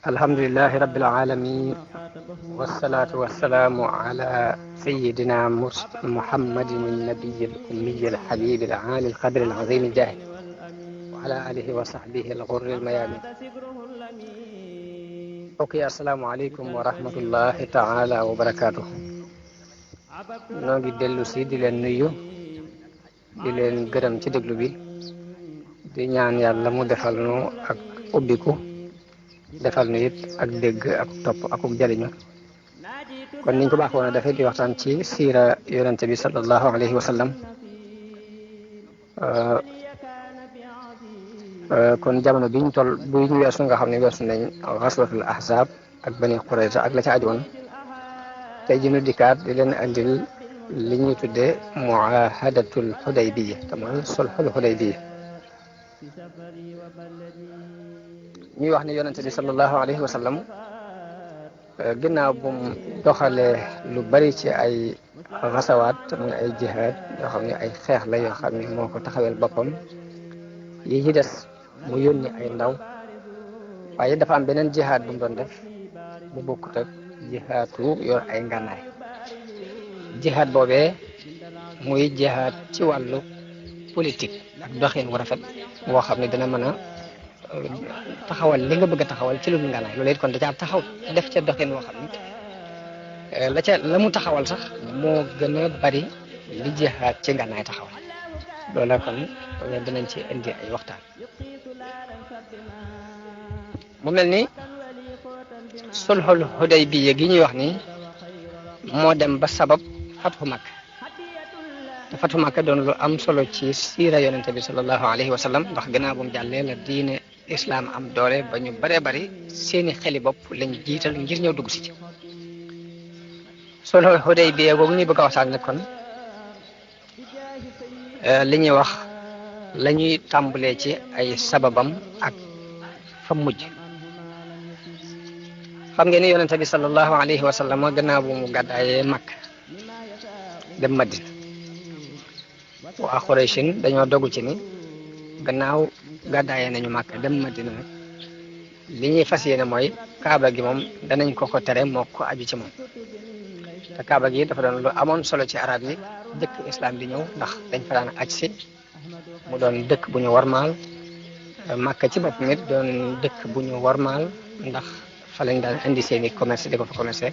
alhamdulillahi rabbil alamin wassalatu wassalamu ala sayyidina muhammadin nabiyil ummiyil habibil alil qadril azimil jahid wa ala alihi wa sahbihi al ghurril mayamin. Ok, assalaamu aleykum wa rahmatullahi taala wa barakatuh. noo ngi dellu si di leen nuyu di leen gërëm ci déglu bi di ñaan yàlla mu defal nu ak ubbiku defal nu it ak dégg ak topp ak jariñu. kon niñ ko baaxoon a defee di waxtaan ci siira yonente bi sallallahu alayhi wa sallam. kon jamono biñ toll bu ñu weesu nga xam ne weesu nañ xaswatul ahzab ak bani qurayza ak la ca aju woon. tey ji nu dikkaat di leen andil li ñuy tuddee muahadatul xudaybiya te mooy sulhul xudaybiya. ñuy wax ne yonente bi sallallahu alayhi wa sallam ginnaaw bu mu doxalee lu bari ci ay xasawaat muy ay jihaad yoo xam ne ay xeex la yoo xam ne moo ko taxawel boppam yi ci des mu yónni ay ndaw waaye dafa am beneen jihaad bu mu doon def bu bokkut ak jihaatu yor ay ngànnaay. jihaad boobee muy jihaad ci wàllu politique ak doxin wu rafet woo xam ne dina mën a taxawal li nga bëgg a taxawal ci lu mu ngànnaay loolu it kon da caa taxaw def ca doxin woo xam ne la mu taxawal sax moo gën a bari li jihaad ci ngànnaay taxawal. loola kon dinañ ci indi ay waxtaan. mu mel ni sulhul Hudaybiya gi ñuy wax ni moo dem ba sabab fathu Makka te fathu Makka doon lu am solo ci siira yonente bi sallallahu alayhi wa sallam ndax gannaaw bu mu jàllee la diine islam am doole ba ñu bëree bëri seeni xeli bopp lañ jiital ngir ñëw dugg si ci sulhul Hudaybiya googu ñuy bëgg a waxtaan nag kon li ñuy wax la ñuy tàmbalee ci ay sababam ak fa mujj. xam ngeen ni yonente bi sallallahu alayhi wa sallam gannaaw bu mu gàddaayee Makka dem Madina waa Qurayshin dañoo dogu ci ni gannaaw gàddaayee nañu Makka dem Madina nag li ñuy fas yéene mooy kaaba gi moom danañ ko tere moo ko aju ci moom te kaaba gi dafa doon lu amoon solo ci arab yi dëkk islam di ñëw ndax dañ fa daan aj si mu doon dëkk bu ñu warmaal. Makka ci boppam it doon dëkk bu ñu warmaal ndax fa lañ daan indi seeni commerce di ko fa commerce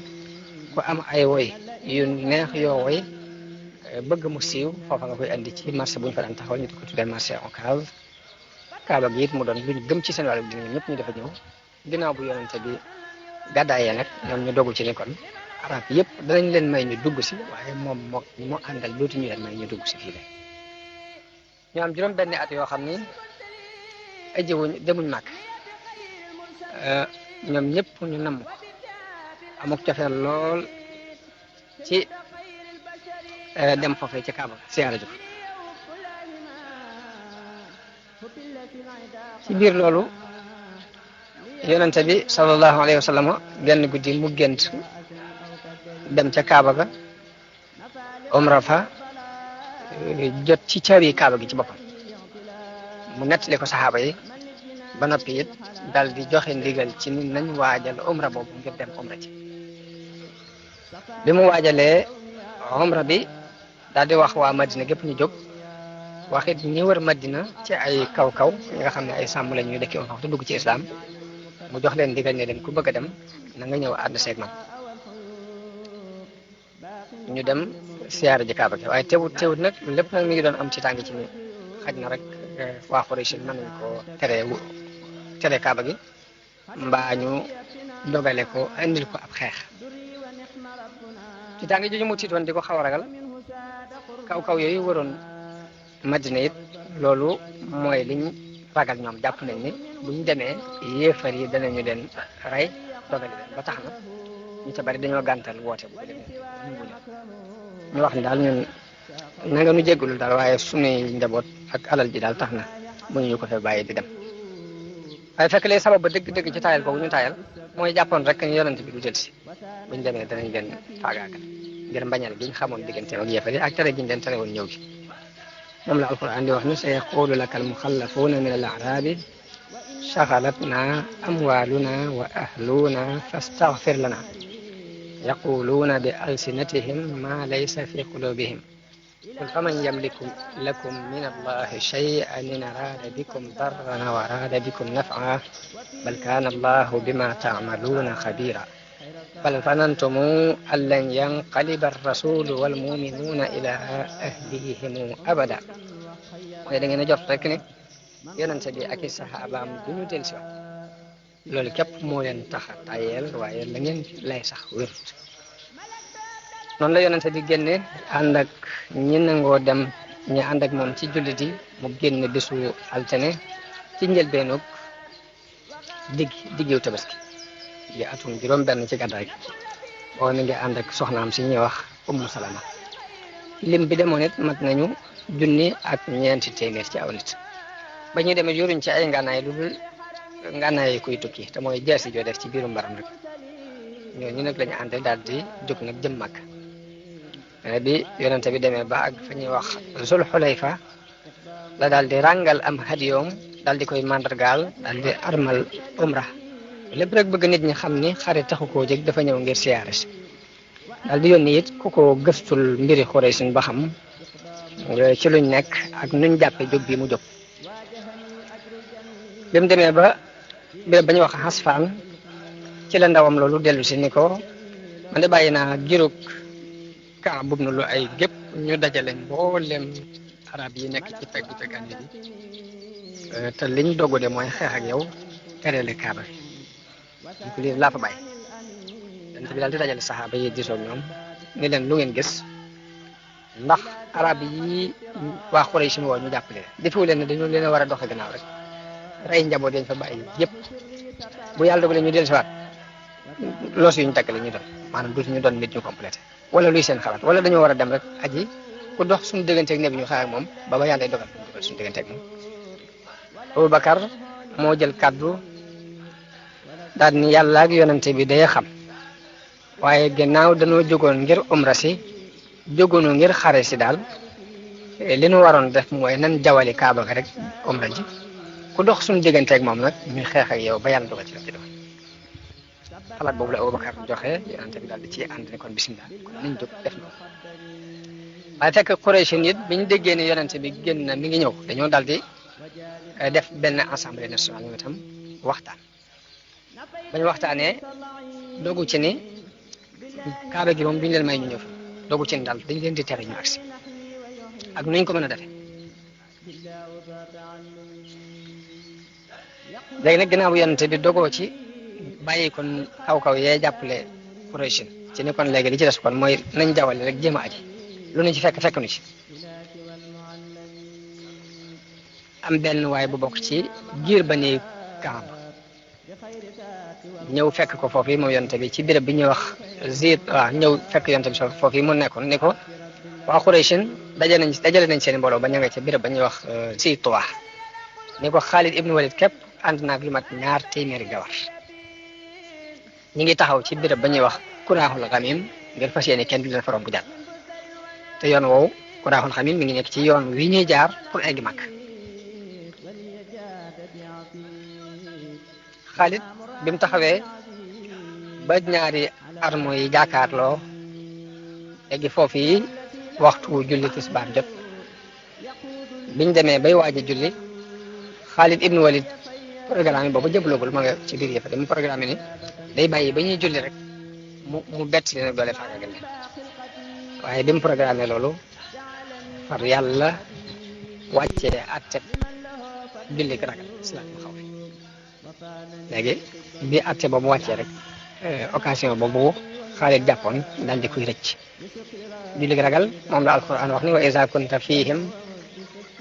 ku am ay woy yu neex yoo woy bëgg mu siiw foofa nga koy indi ci marché bu ñu fa daan taxawal ñu di ko tuddee marché Ocass. kaaba gi it mu doon lu ñu gëm ci seen wàllu dina ñëpp ñu dafa ñëw ginnaaw bu yonente bi gàddaayee nag ñoom ñu dogu ci ni kon arab yëpp danañ leen may ñu dugg si waaye moom moo àndal dootuñu leen may ñu dugg si fii la ñu am juróom benn at yoo xam ni ajiwuñ demuñ màkk ñoom ñëpp ñu namm ko amuk cofeel lool ci dem foofee ci Kaaba siyaara ji ci biir loolu yonente bi sallallahu alayhi wa sallam genn guddi mu gént dem ca Kaaba ga umra fa jot ci caabi Kaaba gi ci boppam mu nettali ko saxaaba yi ba noppi it dal di joxe ndigal ci ni nañ waajal umra boobu ngir dem umra ci. bi mu waajalee umra bi daal di wax waa Madina gépp ñu jóg waxit ñi wër Madina ci ay kaw-kaw ñi nga xam ne ay sàmm la ñuy dëkki woon te dugg ci islam mu jox leen ndigal ne leen ku bëgg a dem na nga ñëw ànd seeg man ñu dem siyaara ji Kaaba gi waaye teewut nag lépp nag mi ngi doon am ci tàng ci ni xaj na rek waa Quraysh mën nañ ko tere Kaaba gi mbaa ñu dogale ko indil ko ab xeex ci tàng jooju mu tiitoon di ko xaw a ragal kaw yooyu waroon Madina it loolu mooy liñ ragal ñoom jàpp nañ ni buñ demee yéefar yi danañu leen rey dogale leen ba tax na ñu ca bari dañoo gàntal woote bu ñu wax ni daal ñun na nga nu jéggulul daal waaye suñuy njaboot ak alal ji daal tax na mënuñu ko fee bàyyi di dem waaye fekk lee sabab ba dëgg-dëgg ci taayal boobu ñu taayal mooy jàppoon rek ni yonent bi du jël si buñ demee danañ leen faagaagal ngir mbañal giñ xamoon diggante ak yéefar yi ak tere giñ leen tere woon ñëw gi moom la alquran di wax ni sa yaqulu laka al muxallafuuna min al arabi شغلتنا أموالنا وأهلنا فاستغفر لنا يقولون بألسنتهم ما ليس في قلوبهم قل فمن يملك لكم من الله شيئا إن أراد بكم ضرا وأراد بكم نفعا بل كان الله بما تعملون خبيرا بل ظننتم أن لن ينقلب الرسول والمؤمنون إلى أهليهم أبدا waaye da ngeen a jot rek ne yonente bi ak i saxaabaam duñu del si waat loolu képp moo leen tax a tayeel waaye la ngeen lay sax wérut noonu la yonente bi génne ànd ak ñi nangoo dem ñi ànd ak moom ci jullit yi mu génne bisu altine ci njëlbeenug diggiw tabaski di atum juróom benn ci gàddaay gi boo mi ngi ànd ak soxnaam si ñuy wax Ummu Salama lim bi demoon it mat nañu junni ak ñeenti téeméer ci aw nit ba ñuy demee yoruñ ci ay ngànnaay lu dul ngànnaay kuy tukki te mooy jeesi joo def ci biiru mbaram rek ñooñu nag lañu ànd daal di jóg nag jëm Makka bi yonente bi demee ba ak fa ñuy wax Zul Xulayfa la daal di ràngal am hadiyoom daal di koy mandargaal daal di armal umra lépp rek bëgg nit ñi xam ni xare taxu koo jóg dafa ñëw ngir siyaare si daal di yónni it ku ko gëstul mbiri Xuraysin ba xam ci luñ nekk ak nuñ jàppe jóg bi mu jóg bi mu demee ba béréb ba ñuy wax Asfaan ci la ndawam loolu dellu si ni ko man de bàyyi naa girug Kaab bub na lu ay gépp ñu dajale mboolem arab yi nekk ci peggu tegandi bi te liñ dogu de mooy xeex ak yow tereele Kaaba bi ko lii laa fa bàyyi dante bi daal di dajale saxaaba yi disoog ñoom ni leen lu ngeen gis ndax arab yi waa Xuraysh woo ñu jàppale defu leen ne dañu leen a war a doxe gannaaw rek rey njaboot dañ fa bàyyi yëpp bu yàlla dogalee ñu dellusiwaat loos yu ñu tàggale ñu doon maanaam duutu ñu doon nit ñu complété wala luy seen xalaat wala dañoo war a dem rek aji ku dox suñu digganteeg ne bi ñu xaar ak moom ba yàlla dogal suñu digganteeg moom Abubakar moo jël kàddu daal ni yàlla ak yonante bi day xam waaye gannaaw dañoo jógoon ngir umra si jógoonu ngir xare si daal li nu waroon def mooy nan jawali Kaaba ga rek umra ji ku dox suñu digganteeg moom nag ñuy xeex ak yow ba yàlla dogal ci la ci doon xalaat boobu la Abubakar joxe yonante bi daal di ci ànd ne kon bismillah kon nañ jóg def na waaye fekk Quraysh it biñ déggee ni yonante bi génn na mi ngi ñëw dañoo daal di def benn assemblée nationale ñoom itam waxtaan bañ waxtaanee dogu ci ni Kaaba gi moom duñu leen may ñu ñëw dogu ci ni daal dañ leen di tere ñu agsi ak nuñ ko mën a defee léegi nag ginnaaw yonante bi dogoo ci bàyyi kon kaw yee jàppale Quraysh ci ni kon léegi li ci des kon mooy nañ jawale rek jéem a aji lu ñu ci fekk nu ci am benn waaye bu bokk ci giir Bani Kaab ñëw fekk ko foofu yi moom yonante bi ci béréb bi ñuy wax Zid waaw ñëw fekk yonante bi foofu yi mu nekkoon ni ko waa Quraysh dajale nañ seen mbooloo ba ña nga ca béréb ba ñuy wax si Tuwa ni ko Xaalid ibnu Walid képp ànd naag lu mat 200 téeméeri gawar ñi ngi taxaw ci béréb ba ñuy wax Kuraaxul Xamim ngir fas yéene kenn du leen faroom bu jàll te yoon woowu Kuraaxul Xamim mi ngi nekk ci yoon wi ñuy jaar pour egg Makka Xaalid bi mu taxawee ba ñaari armo yi jàkkaarloo eggi foofu yi waxtu julli tisbaar jot biñ demee bay waaj a julli Xaalid ibnu Walid programme boobu jëbloogul ma nga ci biir yëfa de mu programme ni day bàyyi ba ñuy julli rek mu bett leen ak doole faagagal leen waaye bi mu programme loolu far yàlla wàccee atteb julli ragal salaatul xawf léegi bi atte boobu wàccee rek occasion boobu Xaalid jàppoon daal di koy rëcc julli ragal moom la alquran wax ni wa iza kunta fihim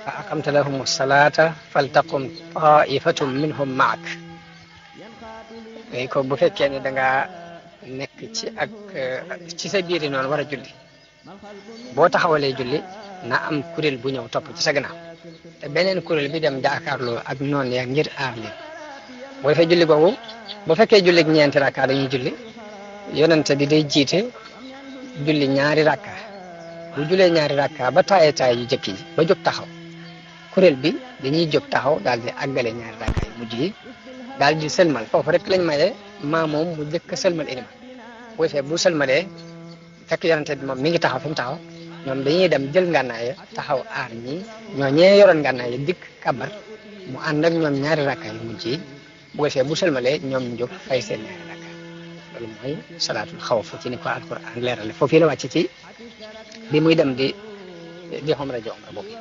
fa aqamta lahum salata faltaqum taifatum minhum maak ko bu fekkee ni da nga nekk ci sa biir noonu war a julli boo taxawalee julli na am kuréel bu ñëw topp ci sa gannaaw te beneen kuréel bi dem jaakaarloo ak noon ya ngir aar leen boo defee julli googu bu fekkee julli ñeenti rakka dañuy julli yonente bi day jiite julli ñaari rakka bu julee ñaari rakka ba taaye yu jëkk yi ba jóg taxaw kuréel bi dañuy jóg taxaw daal di àggale ñaari rakka yi mujj yi daal di sëlmal foofu rek lañ maye maa moom mu njëkk a sëlmal iliman bu defee bu sëlmalee fekk yonente bi moom mi ngi taxaw fi mu taxaw ñoom dañuy dem jël ngànnaay taxaw aar ñi ñoo ñee yoroon ngànnaay dikk kabar mu ànd ak ñoom ñaari rakka yu mujj yi bu defee bu sëlmalee ñoom ñu jóg fay seen ñaari rakka loolu mooy salaatul xawf ci ni ko alquran leerale foofu la wàcc ci bi muy dem di xomra ji omra boobu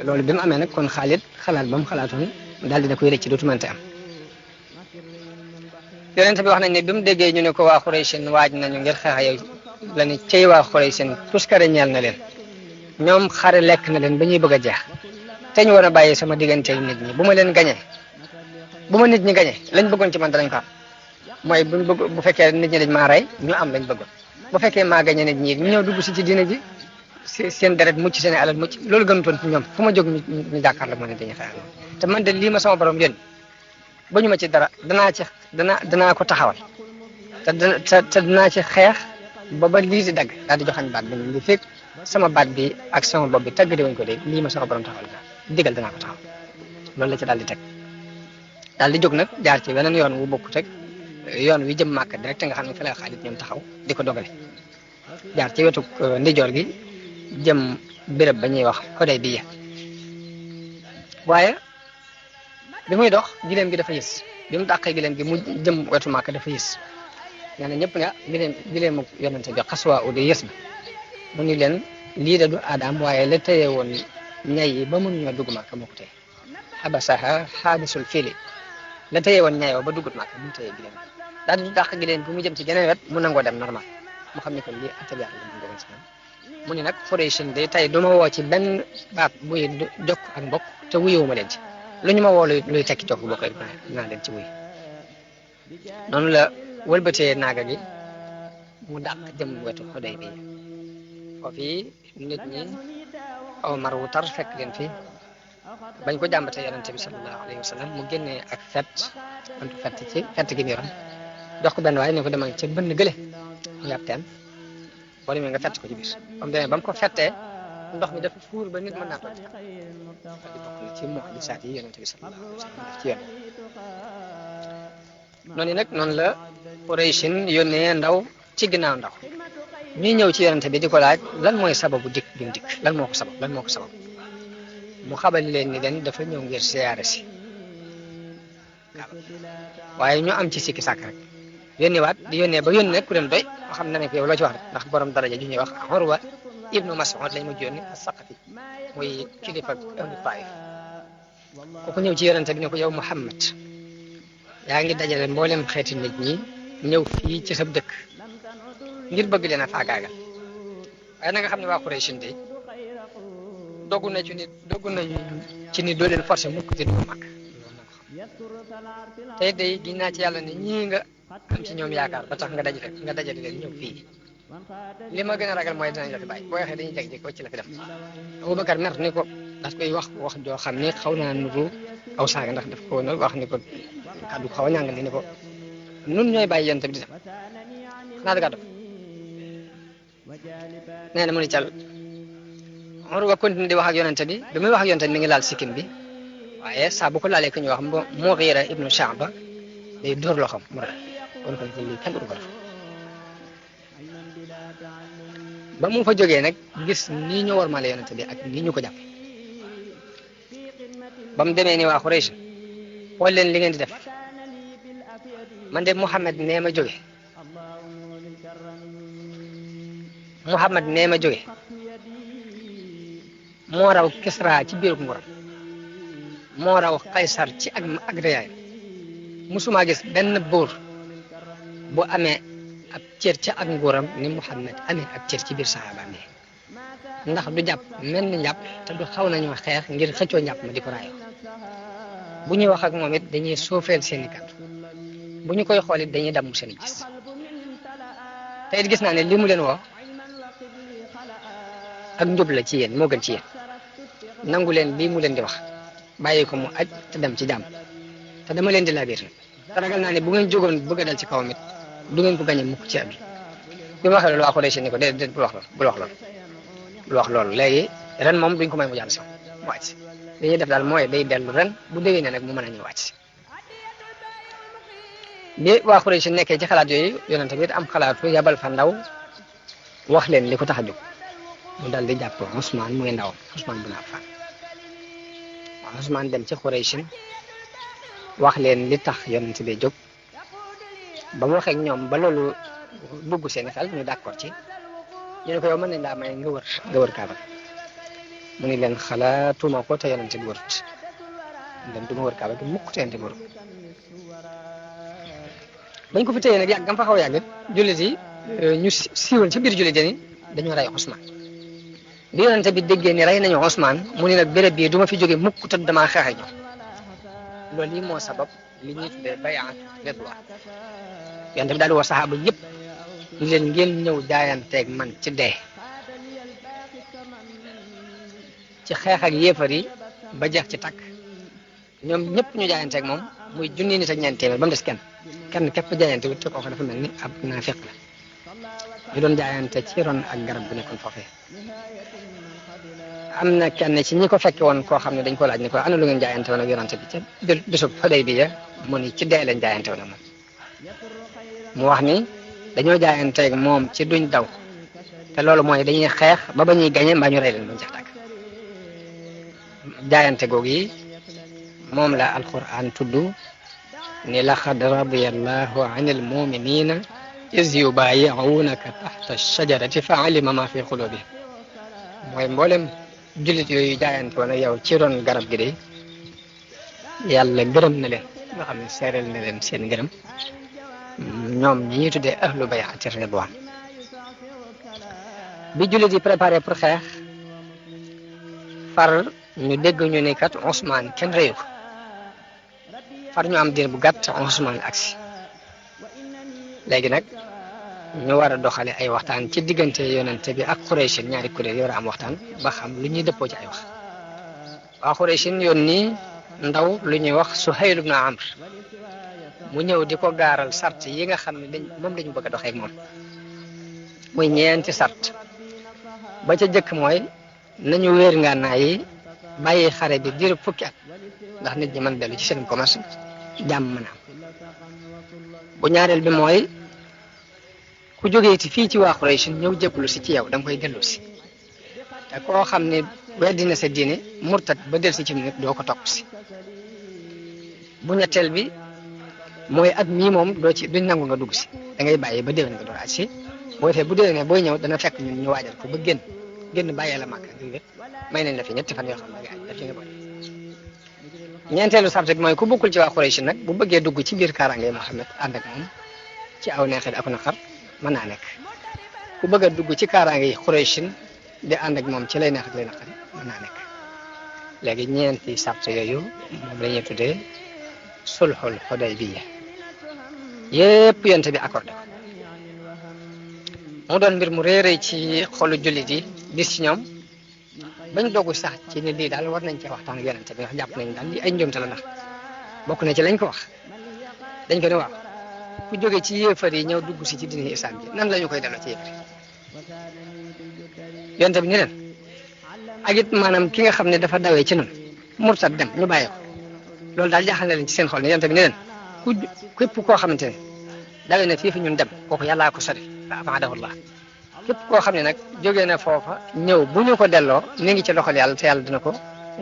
loolu bi mu amee nag kon Xaalid xalaat ba mu xalaatoon daal dina koy rëcc dootu mënte am yonent bi wax nañ ne bi mu déggee ñu ne ko waa Xuraysin waaj nañu ngir xeex yow la ni cey waa Xuraysin tuskare ñeel na leen ñoom xare lekk na leen ba ñuy bëgg a jeex te ñu war a bàyyi sama diggante nit ñi bu ma leen gañee bu ma nit ñi gañee lañ bëggoon ci man danañ ko am mooy bu fekkee nit ñi dañ maa rey ñu am lañ bëggoon bu fekkee maa gañee nit ñi ñu ñëw dugg si ci diina ji seen deret mucc seen alal mucc loolu gënutoon ci ñoom fu ma jóg ñu jàkkaar la moo ne dañuy xeex te man de lii ma sama borom yéen ba ñu ma ci dara danaa ko taxawal te danaa ci xeex ba lii di dagg daal di joxañ baat bi li fekk sama baat bi ak sama bopp bi tàggate wuñ ko de lii ma sama borom taxawal digal danaa ko taxawal loolu la ci daal di teg daal di jóg nag jaar ci beneen yoon wu bokkut rek yoon wi jëm Màkka direct nga xam ne fi la Xaalid ñoom taxaw di ko dogale jaar ci wetu ndijoor gi jëm béréb ba ñuy wax Xudaybiya waaye bi muy dox gileem gi dafa yës bi mu dàqee gileem gi mu jëm wetu Màkka dafa yës nee na ñëpp nga gileemu yonente bi xaswaa u de yës na mu ni leen lii de du aadaam waaye la tëye woon ñay yi ba mënuñoo dugg Màkka moo ko tey xabasaha xaadisul fili la tëye woon ñayoo ba duggut Màkka mu tëye gileem daal di dàq gileem bi mu jëm ci geneen wet mu nangoo dem normal mu xam ne kon lii attab yàlla la mu doon ci mu ni nag Xuraysin de tey du ma woo ci benn baat buy jokk ak mbokk te wuyewuma leen ci lu ñu ma woo luy tekki jokk bokk rek naa leen ci wuy noonu la wëlbatee naaga gi mu dàq jëm wetu Xudaybiya foofu nit ñi aw mar wu tar fekk leen fi bañ ko jàmbatee yonente bi sallallahu alayhi wa sallam mu génnee ak fett gi mu yoroon jox ko benn waaye ne ko demal ca bënn gële mu yàpp teen boo demee nga fett ko ci biir comme demee ba mu ko fettee ndox mi dafa fuur ba nit mën naa toog ci kaw di bokk na ci mu'jizaat yi yonente bi sallallahu alayhi wa sallam def ci yoon noonu la Qurayshin yónnee ndaw ci ginnaaw ndaw ñuy ñëw ci yonente bi di ko laaj lan mooy sababu dikk bi mu dikk lan moo ko sabab mu xabal leen ni leen dafa ñëw ngir siyaare si waaye ñu am ci sikki sàkk rek yónnee ba yónnee ku leen doy moo xam ne ne ko yow loo ci wax rek ndax borom daraja ju ñuy wax Urwa ibnu Mas'ud lañ mujj yónni as-Saqafi muy kilifa ahlu Taif kooku ñëw ci yonente bi ne ko yow Muhammad yaa ngi dajale mboolem xeeti nit ñi ñëw fii ci sa dëkk ngir bëgg leen a faagaagal waaye na nga xam ne waa Qurayshin de doggu na ci ni doo leen forcé mukk te du ko mag tey day giñ naa ci yàlla ne ñii nga am ci ñoom yaakaar ba tax nga dajale leen ñëw fii li ma gën a ragal mooy dinañ la fi bàyyi boo waxee dañuy jeg ko ci la fi def Abubakar mer ni ko daf koy wax joo xam ne xaw naa nuru aw saaga ndax daf ko wax ni ko kàddu xaw a ñàngal ni ko nun ñooy bàyyi yéen tamit di dem xanaa da kàddu nee na mu ni cal Urwa continue di wax ak yonente bi muy wax ak yonente bi mi ngi laal sikkim bi waaye saa bu ko laalee ku ñuy wax Mughira ibnu Shu'ba day dóor loxoom mu rek kon lii kenn du ko def ba mu fa jógee nag gis nii ñu wormaale yonente bi ak nii ñu ko jàppe ba mu demee ni waa Quraysh xool leen li ngeen di def man de Muhammad nee ma jóge moo raw Kisra ci biirub nguuram moo raw Kaysar ci ak réyaay musuma gis benn buur bu amee ab cër ci ak nguuram ni Muhammad amee ab cër ci biir saxaabaam yi ndax du jàpp mel ni njàpp te du xaw nañu xeex ngir xëccoo njàpp ma di ko raayoo bu ñuy wax ak moom it dañuy suufeel seen i kàddu bu ñu koy xool it dañuy damm seen i gis te it gis naa ne li mu leen woo ak njub la ci yéen moo gën ci yéen nangu leen lii mu leen di wax bàyyi ko mu aj te dem ci jàmm te dama leen di laabiir te ragal naa ne bu ngeen jógoon bëgg a dal ci kawam it du ngeen ko gañe mukk ci àdduna bi ma waxee loolu waa Quraysh ni ko déedéet bul wax loolu léegi ren moom duñ ko may mu jàll si mu wàcc li ñuy def daal mooy day dellu ren bu déwénee nag mu mën a ñëw wàcc si bi waa Quraysh nekkee ci xalaat yooyu yonent bi am xalaatu yabal fa ndaw wax leen li ko tax a jóg mu dal di jàpp Ousmane muy ndaw Ousmane bin Affan Ousmane dem ci Quraysh wax leen li tax yonent bi jóg ba mu waxee ak ñoom ba loolu bugg seen xel ñu d'accord ci ñu ne ko yow mën nañ laa may nga wër Kaaba mu ni leen xalaatuma ko te yonent bi wërut dem du ma wër Kaaba gi mukk te yonent bi wërut bañ ko fi téye nag yàgg gam fa xaw a yàgg jullit yi ñu siiwal ci biir jullit yi ni dañoo rey Ousmane bi yonent bi déggee ni rey nañu Ousmane mu ni nag béréb bii du ma fi jóge mukk te damaa xeexe ñoom loolu yi moo sabab li ñuy tuddee bay'at ridwaan yonent bi daal di woo saxaaba yëpp ñu leen ngeen ñëw jaayanteeg man ci dee ci xeex ak yéefar yi ba jeex ci takk ñoom ñëpp ñu jaayanteeg moom muy junni nit ak ñeent téeméer ba mu des kenn képp jaayante wut te kooku dafa mel ni ab naafiq la ñu doon jaayante ci ron ak garab bu nekkoon foofee am na kenn ci ñi ko fekke woon koo xam ne dañ ko laaj ni ko ana lu ngeen jaayante woon ak yonante bi ca bisub Xudaybiya mu ni ci dee lañ jaayante woon ak moom mu wax ni dañoo jaayanteeg moom ci duñ daw te loolu mooy dañuy xeex ba ñuy gañe mbaa ñu rey leen bañ jeex tàkk jaayante googu yi moom la alquran tudd ni laqad radiyallahu anil muminina iz yubayi'unaka tahta ash-shajarati fa alima ma fi qulubihim mooy mboolem jullit yooyu jaayante woon ak yow ci ron garab gi de yàlla gërëm na leen nga xam ne seereel na leen seen gërëm ñoom ñi ñuy tuddee ahlu bay'ati ridwaan bi jullit yi préparé pour xeex far ñu dégg ñu ni kat Ousmane kenn reyu ko far ñu am diir bu gàtt Ousmane agsi léegi nag ñu war a doxale ay waxtaan ci diggante yonente bi ak Quraysh ñaari kuréel yi war a am waxtaan ba xam lu ñuy dëppoo ci ay wax waa Quraysh yónni ndaw lu ñuy wax Suhayl ibn Amr mu ñëw di ko gaaral sart yi nga xam ne moom lañu bëgg a doxee ak moom muy ñeenti sart ba ca jëkk mooy nañu wéer ngànnaay yi bàyyi xare bi diiru fukki at ndax nit ñi mën dellu ci seen commerce jàmm mën a am bu ñaareel bi mooy ku jógee ci fii ci waa Quraysh ñëw jébbalu si ci yow da nga koy dellu si te koo xam ne weddi na sa diine murtat ba del si ci nit doo ko topp si bu ñetteel bi mooy at mii moom doo ci duñ nangu nga dugg si da ngay bàyyi ba déwén nga door aj si boo defee bu déwénee booy ñëw dana fekk ñun ñu waajal ko ba génn bàyyee la màkk ngir may nañ la fi ñetti fan yoo xam ne nga aj daf ci nga boole ñeenteelu sart bi mooy ku bokkul ci waa Quraysh nag bu bëggee dugg ci biir kaaraange Muhammad ànd ak moom ci aw neexit ak naqar mën naa nekk ku bëgg a dugg ci kaaraange Quraysh di ànd ak moom ci lay neex ak lay naqari mën naa nekk léegi ñeenti sart yooyu moom la ñuy tuddee sulhul Hudaybiyya yépp yonte bi accordé ko mu doon mbir mu réeré ci xolu jullit yi bis ci ñoom bañ doogu sax ci ne lii daal war nañ cee waxtaan ak yonente bi ndax jàpp nañ daal lii ay njuumte la ndax bokk na ci lañ ko wax dañ ko ne waaw ku jógee ci yéefar yi ñëw dugg si ci diine islam ji nan la ñu koy delloo ci yéefar yi yonente bi ni leen ak it maanaam ki nga xam ne dafa dawee ci noonu murtad dem ñu bàyyi ko loolu daal jaaxal na leen ci seen xol ne yonente bi ni leen képp koo xamante ne dawee na fii fi ñun dem kooku yàllaa ko sori fa afaadahullah képp koo xam ne nag jógee na foofa ñëw bu ñu ko delloo mi ngi ci loxol yàlla te yàlla dina ko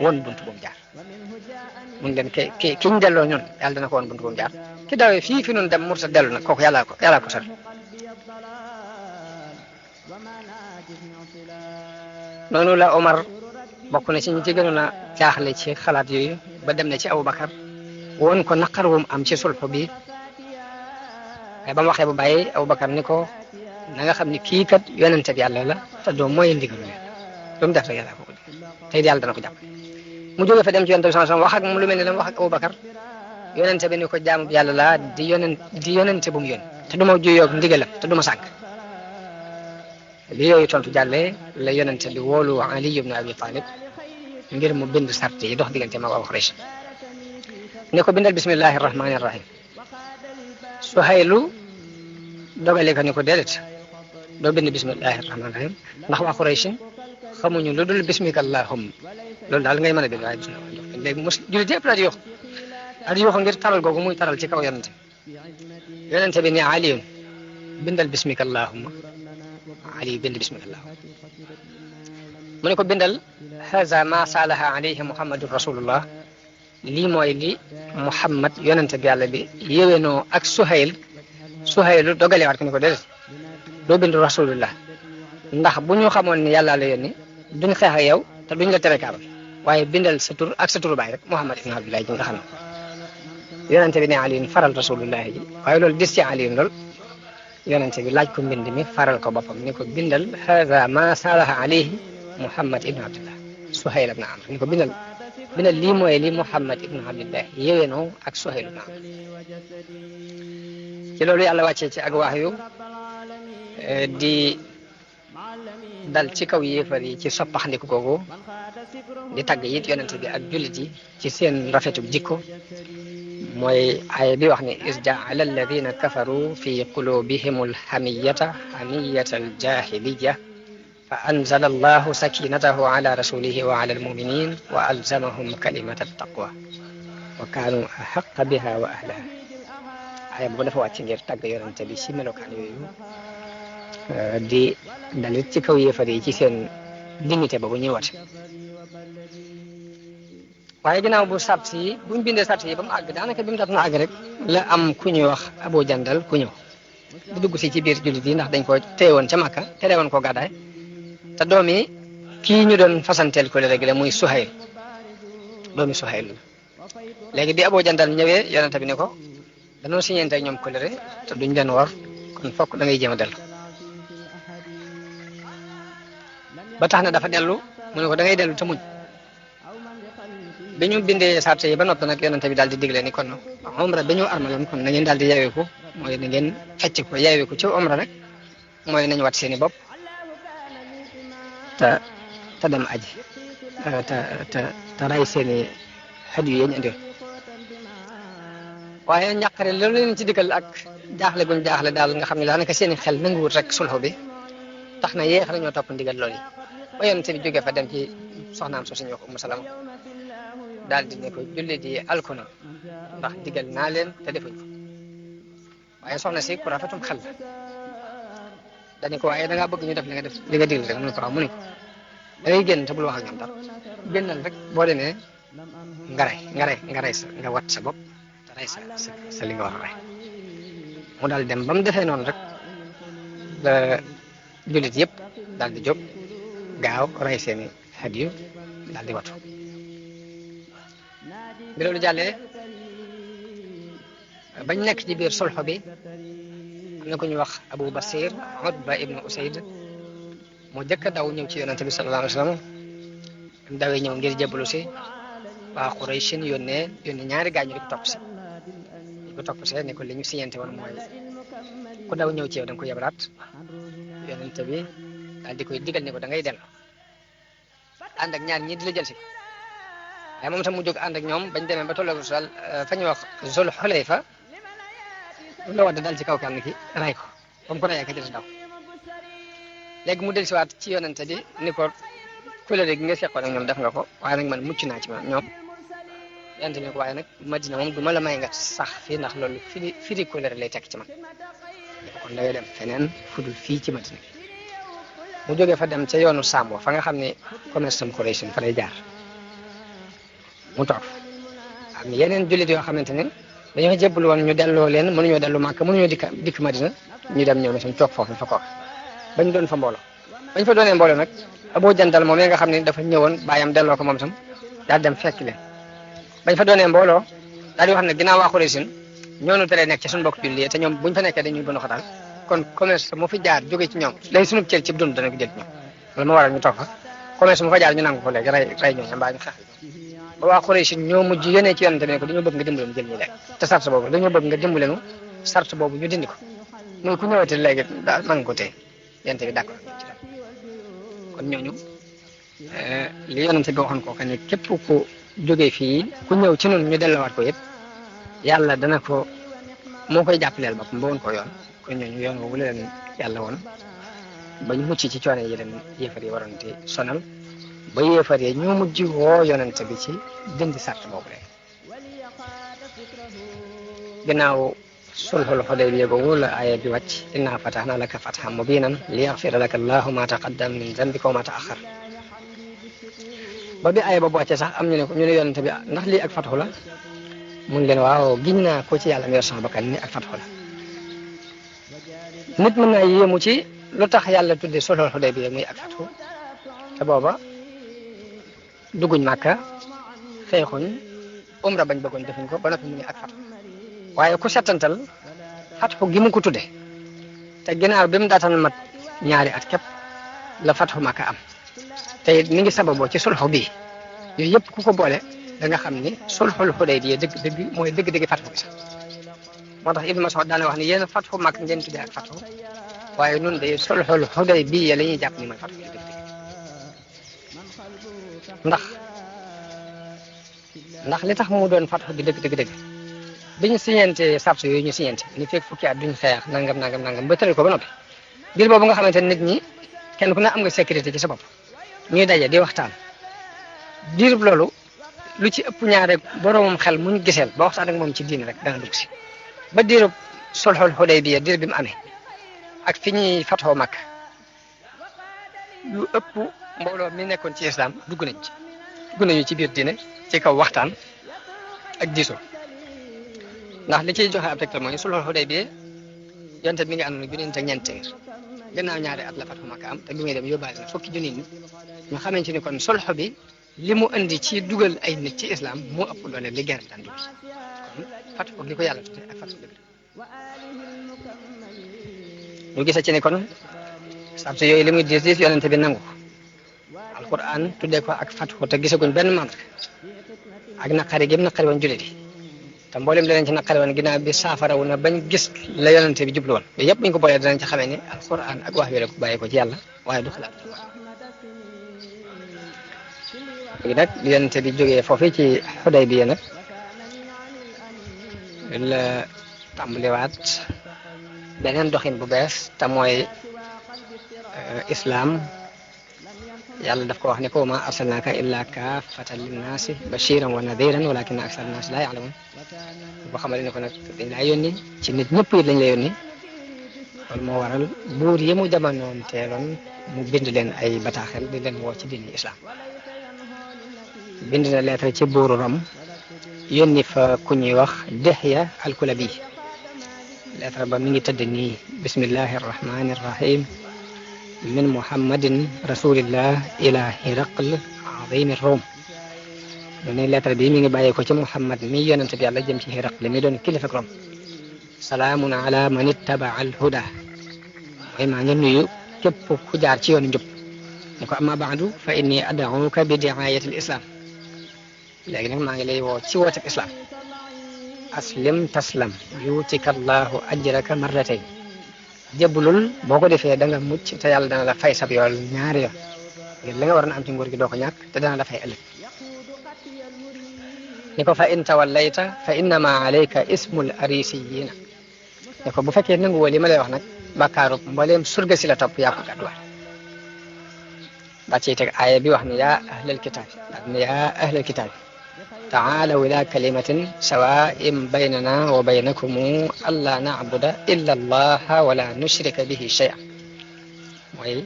won buntu bu mu jaar mun leen ki ñu delloo ñun yàlla dina ko won buntu bu mu jaar ki dawee fii fi ñun dem murtad dellu nag kooku yàllaa ko sori noonu la Omar bokk na ci ñi ci gënoon a jaaxle ci xalaat yooyu ba dem na ci Aboubacar woon ko naqar wum am ci sulhu bi waaye ba mu waxee bu bàyyi Aboubacar ni ko na nga xam ni kii kat yonente bi yàlla la te doo mooy ndigalu yàlla lu mu def rek yàlla ko tey yàlla dana ko jàpp mu jóge fa dem ci yonente bi sallallahu alayhi wasallam wax ak mu lu mel ni la mu wax ak Aboubacar yonente bi ni ko jaamu yàlla laa di yonente bu mu yónni te du ma juyoog ndigalam te du ma sànq li yooyu tontu jàllee la yonente bi woolu Ali ibn Abi Talib ngir mu bind sart yi dox diggante ma waa Quraysh ne ko bindal bismillahi rahmani rahim Suhaylu dogale ko ni ko déedéet doo bind bismillahi rahmani rahim ndax waa Quraysh xamuñu lu dul bismika allahumma loolu daal ngay mën a bind waaye bismillah léegi mos jullit yëpp daal di yóoxu ngir taral googu muy taral ci kaw yonente yonente bi ne aliyun bindal bismika allahumma. ali bind bismika allahumma mu ne ko bindal haza ma salaha alayhi muhammadun rasulullah. lii mooy li muhammad yonente bi yàlla bi yéwénoo ak Suhaylu dogalewaat ko ni ko déedéet doo bind rasulullah ndax bu ñu xamoon ni yàlla la yónni duñ xeex ak yow te duñ la tere kaaba waaye bindal sa tur ak sa turu baay rek muhammad ibn abdullah ji nga xam ne yonente bi ne aliin faral rasulullah ji waaye loolu dis ci aliin lool yonente bi laaj ko mbind mi faral ko boppam ni ko bindal haza ma salaha alayhi muhammad ibn abdullah Suhayl ibn amr ni ko bindal lii mooy li muhammad ibn abdullah yéwénoo ak Suhayl ibn amr. ci loolu yàlla wàccee ci ak wax yu di dal ci kaw yéefar yi ci soppaxndiku googu di tagg it yonente bi ak jullit yi ci seen rafetu jikko mooy aaya bi wax ni is jaala alladina kafaru fi qulubihim alhamiyata aljahiliya fa anzala allahu sakinatahu ala rasulihi wa ala almuminin wa alzamahum kalimata attaqwa wa kanu ahaqa biha wa ahlaha. aaya boobu dafa wàcc ngir tàgg yonente bi ci melokaan yooyu di dalit ci kaw yéefar yi ci seen dignité boobu ñuy wat. waaye ginnaaw bu sart yi buñ bindee sart yi ba mu àgg daanaka bi mu tax na àgg rek la am ku ñuy wax Abu Jandal ku ñëw di dugg si ci biir jullit yi ndax dañ ko téyewoon ca Makka tere woon ko gàddaay te doomi kii ñu doon fasanteel ko léegi la muy Suhayl doomi Suhayl léegi bi Abu Jandal ñëwee yonente bi ne ko dañoo siñeente ak ñoom kolere te duñ leen war kon fokk da ngay jéem a dellu ba tax na dafa dellu mu ne ko da ngay dellu te muñ. bi ñu bindee sart yi ba noppi nag yonente bi daal di digle ni kon umra bi ñu armaloon kon na ngeen daal di yeeweeku mooy na ngeen fecc ko yeeweeku ci umra rek mooy nañu wat seeni bopp te dem aji te ray seeni xaj yu yéen indi waaye ñàqare loolu leen ci digal ak jaaxle guñ jaaxle daal nga xam ne daanaka seeni xel nanguwut rek sulxu bi tax na yéex la ñoo topp ndigal loolu yi ba yonente bi jógee fa dem ci soxnaam soo suñu wax Umu Salama daal di ne ko jullit yi alku na ndax digal naa leen te defuñ ko waaye soxna si ku rafetum xel la dañu ko waaye da ngaa bëgg ñu def li nga digal rek mu ne ko waaw mu ne ko da ngay génn te bul wax ak ñoom dara génnal rek boo demee nga rey sa nga wat sa bopp te rey sa li nga war a rey mu daal dem ba mu defee noonu rek la jullit yëpp daal di jóg gaaw rey seeni hadiyu daal di watu. bi loolu jàllee bañ nekk ci biir sulxu bi am na ku ñuy wax Abu Basir Utba ibnu Usayd moo jëkk a daw ñëw ci yonente bi sallallahu alayhi wa sallam dawee ñëw ngir jébbalu si waa Qurayshin yónnee ñaari gaañu di ko topp see ne ko li ñu siñente woon mooy ku daw ñëw ci yow da nga ko yebalaat yonente bi daal di koy digal ne ko da ngay dellu ànd ak ñaar ñi di la jël si waaye moom tam mu jóg ànd ak ñoom bañ demee ba tolloo daal fa ñuy wax Zul Xulayfa la wadd dal ci kaw kenn ki ray ko ba mu ko rayee ka jël daw léegi mu dellusiwaat ci yonente bi ni ko kóllëre gi nga seqoon ak ñoom def nga ko waaye nag man mucc naa ci ñoom yonente bi ne ko waaye nag Madina moom du ma la may nga sax fii ndax loolu firi kóllëre lay tekk ci man kon da ngay dem feneen fudul fii ci Madina mu jógee fa dem ca yoonu Sambo fa nga xam ne commerce am Quraysh fa lay jaar mu toog am yeneen jullit yoo xamante ne dañoo jébbalu woon ñu delloo leen mënuñoo dellu Màkka mënuñoo dikk Madina ñu dem ñëw ne suñ toog foofu fa ko bañ doon fa mbooloo bañ fa doonee mbooloo nag Abu Jandal moom nga xam ne dafa ñëwoon bàyyam delloo ko moom tam daal dem fekk leen bañ fa doonee mbooloo daal di wax ne ginnaaw waa Quraysh ñoo nu teree nekk ci suñu bokk julli te ñoom buñ fa nekkee dañuy bëgg a xatal kon commerce mu fi jaar jóge ci ñoom léegi suñu cër ci dund dana ko jël ci ñoom loolu moo waral ñu toog fa commerce mu fa jaar ñu nangu ko léegi rey ñooñu mbaa ñu xeex ba waa Quraysh ñoo mujj yónnee ci yonente ne ko dañoo bëgg nga dimbale mu jël ñu lekk te sart boobu dañoo bëgg nga dimbale nu sart boobu ñu dindi ko muy ku ñëwati léegi daal nangu ko tey yonente bi d'accord kon ñooñu li yonente bi waxoon ko ne képp ku jógee fii ku ñëw ci noonu ñu delluwaat ko it yàlla dana ko moo koy jàppaleel boppam ba woon ko yoon kon ñooñu yoon boobu leen yàlla woon bañ mucc ci coono yi leen yéefar yi waroon te sonal ba yéefar yi ñoo mujj woo yonente bi ci dindi sart boobu rek ginnaaw sulhul Hudaybiya googu la aaya bi wàcc inna fatahna laka fathan mubinan liyaghfira laka allahu ma taqaddama min dhanbika wa ma ta'akhkhar ba bi aaya boobu wàccee sax am ñu ne yonente bi ndax lii ak fatxu la mun leen waaw giñ naa ko ci yàlla mi yor sama bakkan ni ak fatxu la nit mën naa yéemu ci lu tax yàlla tudde sulhul Hudaybiya muy ak fatxu te booba dugguñ Màkka xeexuñ umra bañ bëggoon defuñ ko ba noppi mu ne ak fatxu waaye ku settantal fatxu gi mu ko tudde te ginnaaw bi mu daataan mat ñaari at képp la fatxu Màkka am te mi ngi sababoo ci sulxu bii yooyu yëpp ku ko boole da nga xam ni sulxul Hudaybiya dëgg mooy dëgg fatxu bi sax moo tax Ibnu Mas'ud daana wax ni yéen fatxu Màkka ngeen tuddee ak fatxu waaye nun de sulxul Hudaybiya la ñuy jàpp ni mooy fatxu bi dëgg ndax li tax mu doon fatxu bi dëgg bi ñu siñeente sart yooyu ñu siñeente ni fekk fukki at duñ xeex nangam ba tëral ko ba noppi biir boobu nga xamante nit ñi kenn ku ne am nga sécurité ci sa bopp ñuy daje di waxtaan diirub loolu lu ci ëpp ñaare boroomam xel muñ giseel ba waxtaan ak moom ci diine rek dana dugg si ba diirub sulhul Hudaybiya diir bi mu amee ak fi ñuy fatxoo Makka lu ëpp mbooloo mi nekkoon ci islam dugg nañu ci biir diine ci kaw waxtaan ak diisoo ndax li ciy joxe ab tegtal mooy sulhul Hudaybiya yonte mi ngi àndoon ak junni ak ñeent téeméer gannaaw ñaari at la fatxu Makka am te bi muy dem yóbbaale na fukki junni nit ñu xamante ni kon sulhu bi li mu indi ci dugal ay nit ci islam moo ëpp doole li guerre bi daan dugg kon fatxu li ko yàlla tudde ak fatxu dëgg ñu gisa ci ni kon sart yooyu li muy diis yonente bi nangu alquran tuddee ko ak fatxu te gisaguñ benn mandarga ak naqari gi mu naqari woon jullit yi te mboolem danañ ci naqari woon ginnaaw bi saafarawu na bañ gis la yonente bi jublu woon yooyu yëpp bu ñu ko boolee danañ ci xamee ni alquran ak wax yu rek bàyyi ko ci yàlla waaye du xalaat léegi nag li yonente bi jógee foofu ci Hudaybiya nag la tàmbaliwaat beneen doxin bu bees te mooy islam yàlla daf ko wax ne ko ma arsalnaaka illa kaafatan linnaasi bashiran wa nadiran walakinna aksara nnaasi laa ya'lamuun boo xamale ne ko nag dañ laa yónni ci nit ñëpp it lañ la yónni loolu moo waral buur yi mu jamonoon teeloon mu bind leen ay bataaxel di leen woo ci diini islam bind na lettre ci buuru Rom yónni fa ku ñuy wax Dihya al-Kulabi lettre ba mi ngi tëdd nii bismillahi arrahmani arrahim min muhammadin rasulillah ila hiraql azimi rom mu ne lettre bi mi ngi bàyyee ko ci muhammad mi yonent bi yàlla jëm ci Hiraql mi doon kilifa Rom salaamun ala man ittaba al huda mooy maa ngi nuyu képp ku jaar ci yoonu njub ne ko amma baadu fa inni ad'uka bi di'ayati al islam léegi nag maa ngi lay woo ci wootek islam aslim taslam yuutika allahu ajraka marratayn jébbalul boo ko defee da nga mucc te yàlla dana la fay sab yool ñaari yoon ngir li nga waroon am ci nguur gi doo ko ñàkk te dana la fay ëllëg ni ko fa in tawallayta fa innama alayka ismul arisiyina ne ko bu fekkee nangu woo li ma lay wax nag bàkkaaru mbooleem surga si la topp yaa ko gàdduwaat daa ciy teg aaya bi wax ne yaa ahlal kitaab ne yaa ahlal kitaab taalaw ila kalimatin sawaa'in baynana wa baynakum alla na'buda illa allaha wala nushrika bihi shay'an mooy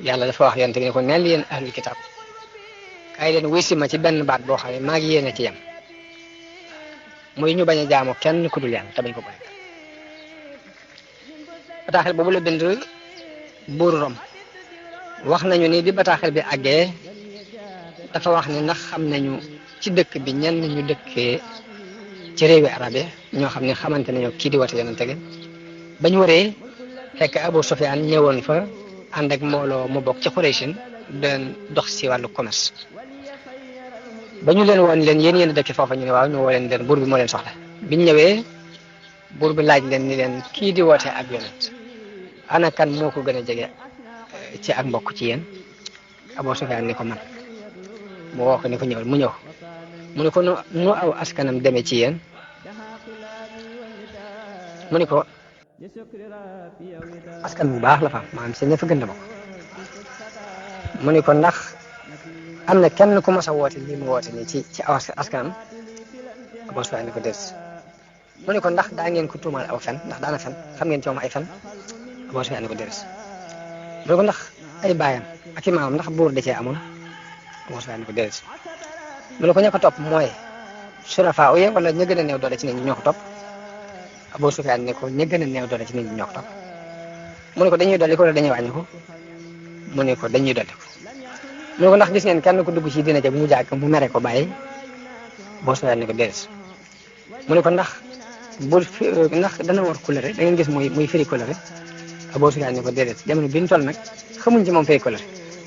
yàlla dafa wax yonent bi ne ko neel yéen ahlul kitaab kaay leen wisi ma ci benn baat boo xam ne maa ngi yéene ci yem muy ñu bañ a jaamu kenn ku dul yàlla te bañ ko boole bataaxel boobu la bind buuru Rom wax nañu ni bi bataaxel bi àggee dafa wax ni ndax xam nañu ci dëkk bi ñenn ñu dëkkee ci réewi arabe ñoo xam ne xamante nañu kii di wate yonente gi bañ waree fekk Abu Sufyaan ñëwoon fa ànd ak mbooloo mu bokk ci Qurayshin doon dox si wàllu commerce ba ñu leen woon leen yéen dëkk foofa ñu ne waaw ñu woo leen buur bi moo leen soxla biñ ñëwee buur bi laaj leen ni leen kii di woote ak yonent ana kan moo ko gën a jege ci ak mbokk ci yéen Abu Sufyaan ni ko man mu woo ko ni ko ñëwal mu ñëw mu ne ko nu aw askanam demee ci yéen mu ni ko askan bu baax la fa maanaam si ña fa gën a bokk mu ni ko ndax am na kenn ku mas a woote lii mu woote nii ci aw askanam Abu Sufyaan ni ko des mu ne ko ndax daa ngeen ko tuumaal aw fen ndax daana fen xam ngeen ci moom ay fen Abu Sufyaan ne ko déedéet mu ne ko ndax ay baayam ak i maamam ndax buur da cee amoon Abu Sufyaan ne ko déedéet mu ne ko ña ko topp mooy surafaa uye wala ña gën a néew doole ci nit ñi ñoo ko topp Abu Sufyaan ne ko ña gën a néew doole ci nit ñi ñoo ko topp mu ne ko dañuy dolli ko wala dañuy wàññi ko mu ne ko dañuy dolli ko mu ne ko ndax gis ngeen kenn ku dugg ci dina ja bu mu jàgg mu mere ko bàyyi Abu Sufyaan ne ko déedéet mu ne ko ndax ndax dana war coloré da ngeen gis muy firi coloré Abu Sufyaan ne ko déedéet jamono bi ñu toll nag xamuñ ci moom firi coloré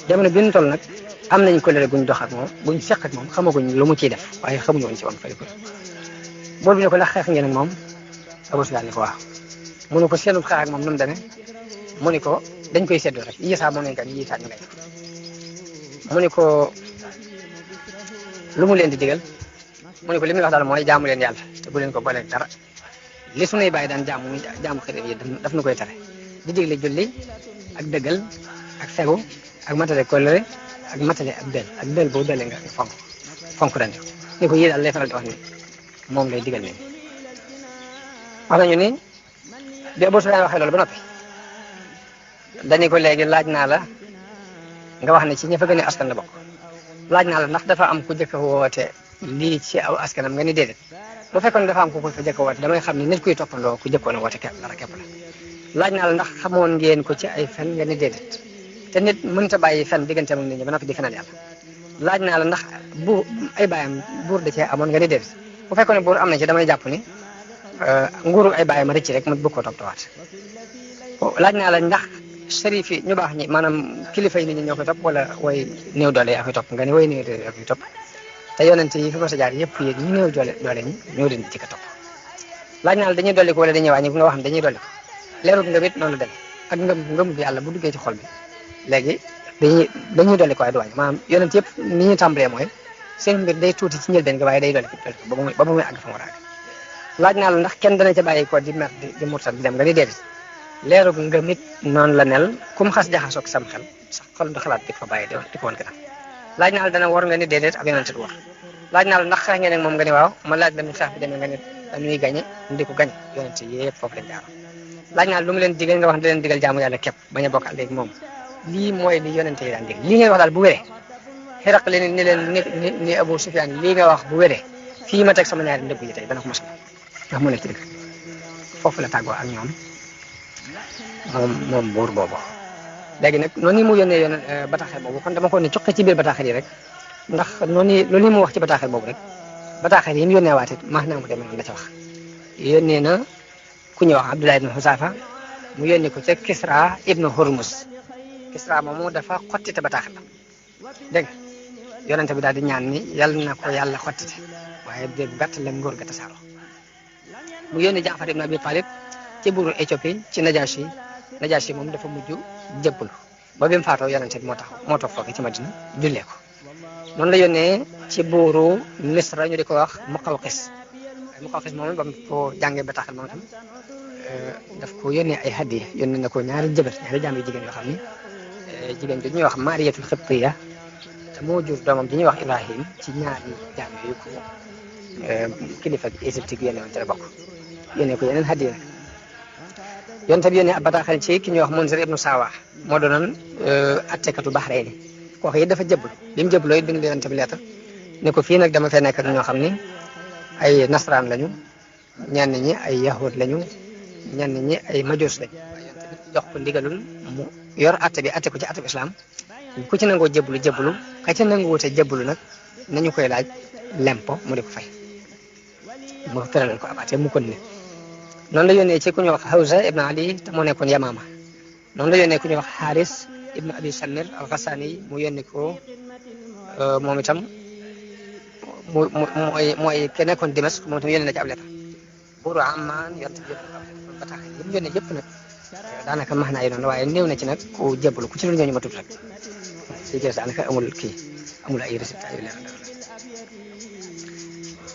jamono bi ñu toll nag am nañ coloré guñ dox ak moom buñ seq ak moom xamaguñ lu mu ciy def waaye xamuñu woon ci moom firi coloré bool bi ne ko ndax xeex ngeen ak moom Abu Sufyaan ne ko waaw mu ne ko seenu xeex ak moom nu mu demee mu ne ko dañ koy seddoo rek yiisaa moom lañ kat yiisaa ñu ngay mu ne ko lu mu leen di digal mu ne ko li muy wax daal mooy jaamu leen yàlla te bu leen ko booleeg dara li sunuy bàyyi daan jaamu muy jaamu xërëm yi daf nu koy tere di digle julli ak dëggal ak fegu ak matale kóllëre ak matale ak dël boo dëlee nga fonk ren ni ko yii daal lay faral di wax ni moom lay digal ni wax nañu ni bi Abu Sufyaan waxee loolu ba noppi dañu ko léegi laaj naa la nga wax ne ci ña fa gën a askan la bokk laaj naa la ndax dafa am ku jëkk a woote lii ci aw askanam nga ni déedéet bu fekkoon dafa am ku ko fa jëkk a woote damay xam ne nit kuy toppandoo ku jëkkoon a woote képp dara képp la laaj naa la ndax xamoon ngeen ko ci ay fen nga ni déedéet te nit mënta bàyyi fen diggante ak nit ñi ba noppi di fenal yàlla laaj naa la ndax bu ay baayam buur da cee amoon nga ni déedéet bu fekkoon ne buur am na ci damay jàpp ni nguuru ay baayam rëcc rek mu bëgg koo toppatawaat laaj naa la ndax sharif yi ñu baax ñi maanaam kilifa yi nit ñi ñoo koy topp wala way néew doole yaa koy topp nga ni way néew doole yaa koy topp te yonent yi fi ma sa jaar yëpp yéen ñi néew doole ñi ñoo leen di jëkk a topp laaj naa la dañuy dolli ko wala dañuy wàññi nga wax ne dañuy dolli ko leerul ngëm it noonu la dem ak ngëm bi yàlla bu duggee ci xol bi léegi dañuy dolli ko waaye du wàññi maanaam yonent yëpp ni ñu tàmbalee mooy seen mbir day tuuti ci njëlbeen nga waaye day dolli ko ba muy àgg fa mu war a àgg laaj naa la ndax kenn dana ca bàyyi ko di mer di murtat di dem nga ni déedéet leerug ngëm it noonu la nel kum xas jaxasoog sam xel sax xol du xalaat di ko bàyyi di ko woon gannaaw laaj naa la dana war nga ni déedéet ab yonent du war laaj naa la ndax xeex ngeen ak moom nga ni waaw ma laaj la nu xeex bi demee nga ni dañuy gañe ndi ko gañ yonent yëpp foofu lañ jaar laaj naa la lu mu leen digal nga wax ne da leen digal jaamu yàlla képp bañ a bokk léegi moom lii mooy li yonent yi daan digal lii ngeen wax daal bu wéree xiraq leen ni leen ni Abu Sufyaan lii nga wax bu wéree fii ma teg sama ñaari ndëgg yi tey dana ko mos ndax mu nekk ci dëgg foofu la tàggoo ak ñoom moom buur boobu léegi nag noonu mu yónnee bataaxel boobu kon dama ko ne cuqe ci biir bataaxel yi rek ndax noonu loolu mu wax ci bataaxel boobu rek bataaxel yi mu yónnee waat it maax naa mu demee noonu la ca wax yónnee na ku ñuy wax Abdullah ibn Husafa mu yónnee ko ca Kisra ibn Hurmuz Kisra moomu dafa xottite bataaxel la dégg nga yonente bi daal di ñaan ni yàlla na ko yàlla xottite waaye de bu gàtt la ngóor ga tasaaroo mu yónnee Jaafar ibn Abi Talib ci buuru Éthiopie ci Najaasi moom dafa mujj jëbbalu ba bi mu faatoo yonente bi moo toog foofu ci Madina jullee ko noonu la yónnee ci buuru Misra ñu di ko wax Muqawqis moom ba mu ko jàngee bataaxal moom tam daf ko yónnee ay hadiya yónnee na ko ñaari jaam yu jigéen yoo xam ni jigéen bi ñuy wax Mariyatul Xibtiya te moo jur doomam di ñuy wax Ibrahim ci ñaari jaam yooyu ko kilifa Égypte gi yónnee woon ci la bokk yónnee ko yeneen hadiya yonent bi yónnee ab bataaxal ci ki ñuy wax Munzir ibnu Sawa moo doonoon attekatu Baxrayni kooku it dafa jëbbal bi mu jëbbaloo it bind yonent bi leetar ne ko fii nag dama fee nekk ak ñoo xam ni ay nasaraan lañu ñenn ñi ay yahud lañu ñenn ñi ay majuus lañu jox ko ndigalul mu yor atte bi atte ko ci atte bi islam ku ci nangoo jëbbalu ka ci nangoo te jëbbalu nag nañu koy laaj lempo mu di ko fay mu tëralal ko ab atte mu kon ne noonu la yónnee ci ku ñuy wax Hawza ibn Ali te moo nekkoon Yamaama noonu la yónnee ku ñuy wax Haris ibn Abi Shamir al-Ghassani mu yónnee ko moom itam mooy ke nekkoon Dimask moom itam yónnee na ci ab lettre buuru Amman yonent bi yónnee bataaxal yi mu yónnee yëpp nag daanaka max naa yi noonu waaye néew na ci nag ku jébbalu ku ci lu ñooñu ma tudd rek si jës daanaka amul ay résultats yu leer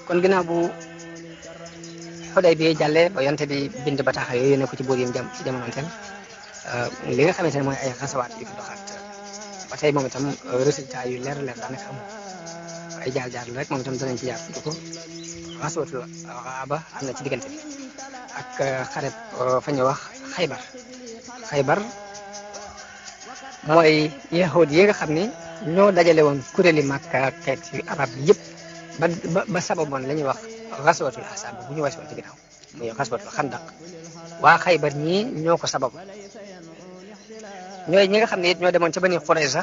kon ginnaaw bu Xuday bi jàllee ba yonte bi bind bataaxal yooyu yónnee ko ci buur yi ci jamonoonteel li nga xamante ne mooy ay xasawaat yu fi doxaat ba tey moom itam résultat yu leer daanaka amul ay jaar rek moom itam danañ ci jaar tudd ko xasawatul xaaba am na ci diggante bi ak xareb fa ñu wax xaybar. xaybar mooy yahud yi nga xam ni ñoo dajale woon kuréeli Makka ak xeet yu arab yëpp ba sababoon la ñuy wax xaswatul ahsaab bu ñu weesoon ci ginnaaw muy xaswatul xandaq. waa xaybar ñii ñoo ko sababu ñooy ñi nga xam ne it ñoo demoon ca Bani Qurayza